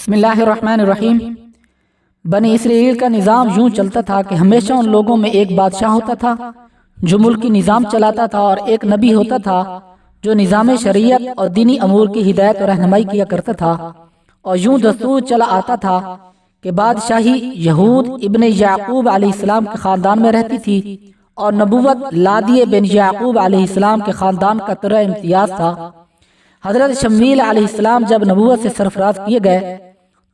بسم اللہ الرحمن الرحیم۔ بنی اسرائیل کا نظام یوں چلتا تھا کہ ہمیشہ ان لوگوں میں ایک بادشاہ ہوتا تھا جو ملکی نظام چلاتا تھا، اور ایک نبی ہوتا تھا جو نظام شریعت اور دینی امور کی ہدایت اور رہنمائی کیا کرتا تھا۔ اور یوں دستور چلا آتا تھا کہ بادشاہی یہود ابن یعقوب علیہ السلام کے خاندان میں رہتی تھی، اور نبوت لادی بن یعقوب علیہ السلام کے خاندان کا ترہ امتیاز تھا۔ حضرت شمویل علیہ السلام جب نبوت سے سرفراز کیے گئے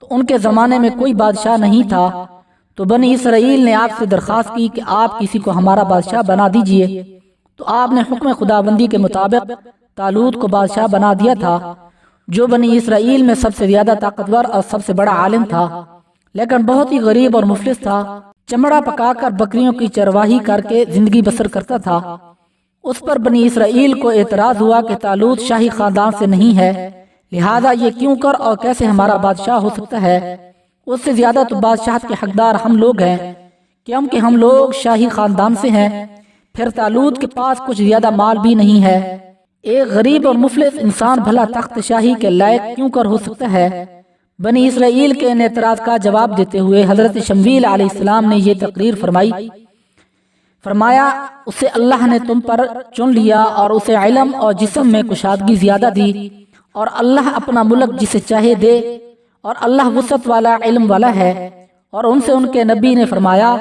تو ان کے زمانے میں کوئی بادشاہ نہیں تھا، تو بنی اسرائیل نے آپ سے درخواست کی کہ آپ کسی کو ہمارا بادشاہ بنا دیجئے۔ تو آپ نے حکم خداوندی کے مطابق طالوت کو بادشاہ بنا دیا تھا، جو بنی اسرائیل میں سب سے زیادہ طاقتور اور سب سے بڑا عالم تھا، لیکن بہت ہی غریب اور مفلس تھا۔ چمڑا پکا کر بکریوں کی چرواہی کر کے زندگی بسر کرتا تھا۔ اس پر بنی اسرائیل کو اعتراض ہوا کہ طالوت شاہی خاندان سے نہیں ہے، لہذا یہ کیوں کر اور کیسے ہمارا بادشاہ ہو سکتا ہے؟ اس سے زیادہ تو بادشاہت کے حقدار ہم لوگ ہیں، کیونکہ ہم لوگ شاہی خاندان سے ہیں۔ پھر طالوت کے پاس کچھ زیادہ مال بھی نہیں ہے۔ ایک غریب اور مفلس انسان بھلا تخت شاہی کے لائق کیوں کر ہو سکتا ہے؟ بنی اسرائیل کے ان اعتراض کا جواب دیتے ہوئے حضرت شمویل علیہ السلام نے یہ تقریر فرمایا اسے اللہ نے تم پر چن لیا، اور اسے علم اور جسم میں کشادگی زیادہ دی، اور اللہ اپنا ملک جسے چاہے دے، اور اللہ وسعت والا علم والا ہے۔ اور ان سے ان کے نبی نے فرمایا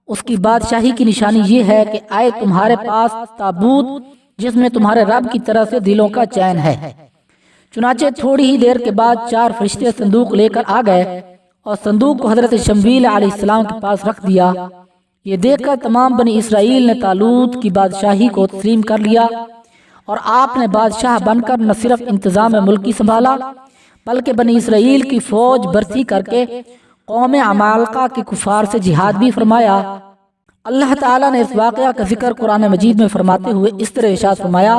اس کی بادشاہی کی نشانی یہ ہے کہ آئے تمہارے پاس تابوت جس میں تمہارے رب کی طرف سے دلوں کا چین ہے۔ چنانچہ تھوڑی ہی دیر کے بعد 4 فرشتے صندوق لے کر آ گئے، اور صندوق کو حضرت شمویل علیہ السلام کے پاس رکھ دیا۔ یہ دیکھ کر تمام بنی اسرائیل نے طالوت کی بادشاہی کو تسلیم کر لیا، اور آپ نے بادشاہ بن کر نہ صرف انتظام ملکی سنبھالا بلکہ بنی اسرائیل کی فوج برتی کر کے قوم عمالقہ کے کفار سے جہاد بھی فرمایا۔ اللہ تعالیٰ نے اس واقعہ کا ذکر قرآن مجید میں فرماتے ہوئے اس طرح ارشاد فرمایا،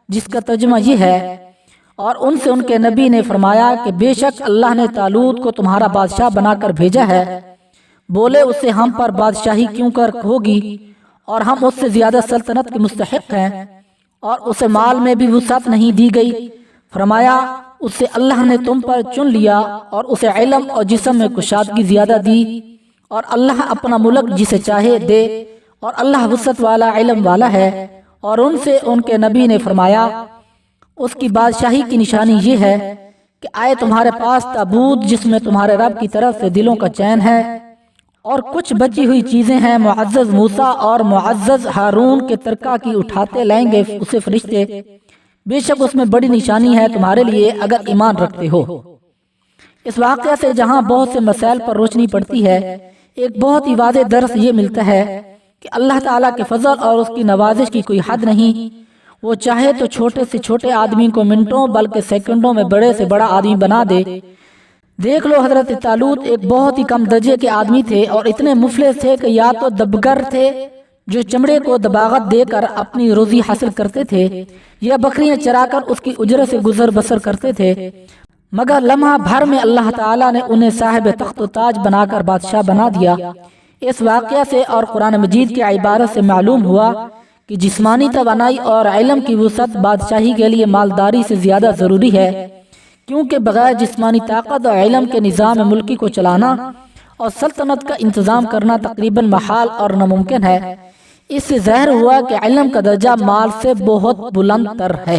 جس کا ترجمہ یہ ہے، اور ان سے ان کے نبی نے فرمایا کہ بے شک اللہ نے طالوت کو تمہارا بادشاہ بنا کر بھیجا ہے۔ بولے اس سے ہم پر بادشاہی کیوں کر ہوگی، اور ہم اس سے زیادہ سلطنت کے مستحق ہیں، اور اسے مال میں بھی وسعت نہیں دی گئی۔ فرمایا اس سے اللہ نے تم پر چن لیا، اور اسے علم اور جسم میں کشادگی زیادہ دی، اور اللہ اپنا ملک جسے چاہے دے، اور اللہ وسعت والا علم والا ہے۔ اور ان سے ان کے نبی نے فرمایا اس کی بادشاہی کی نشانی یہ ہے کہ آئے تمہارے پاس تابوت جس میں تمہارے رب کی طرف سے دلوں کا چین ہے، اور کچھ بچی ہوئی چیزیں ہیں، معزز موسیٰ اور معزز ہارون کے ترکہ کی اٹھاتے لائیں گے اسے فرشتے، بے شک اس میں بڑی نشانی ہے تمہارے لیے اگر ایمان رکھتے ہو۔ اس واقعہ سے جہاں بہت سے مسائل پر روشنی پڑتی ہے، ایک بہت ہی واضح درس یہ ملتا ہے کہ اللہ تعالیٰ کے فضل اور اس کی نوازش کی کوئی حد نہیں۔ وہ چاہے تو چھوٹے سے چھوٹے آدمی کو منٹوں بلکہ سیکنڈوں میں بڑے سے بڑا آدمی بنا دے۔ دیکھ لو حضرت طالوت ایک بہت ہی کم درجے کے آدمی تھے، اور اتنے مفلس تھے کہ یا تو دبگر تھے جو چمڑے کو دباغت دے کر اپنی روزی حاصل کرتے تھے، یا بکریاں چرا کر اس کی اجرت سے گزر بسر کرتے تھے، مگر لمحہ بھر میں اللہ تعالیٰ نے انہیں صاحب تخت و تاج بنا کر بادشاہ بنا دیا۔ اس واقعہ سے اور قرآن مجید کی عبارت سے معلوم ہوا کہ جسمانی توانائی اور علم کی وسعت بادشاہی کے لیے مالداری سے زیادہ ضروری ہے، کیونکہ بغیر جسمانی طاقت اور علم کے نظام ملکی کو چلانا اور سلطنت کا انتظام کرنا تقریباً محال اور ناممکن ہے۔ اس سے ظاہر ہوا کہ علم کا درجہ مال سے بہت بلند تر ہے۔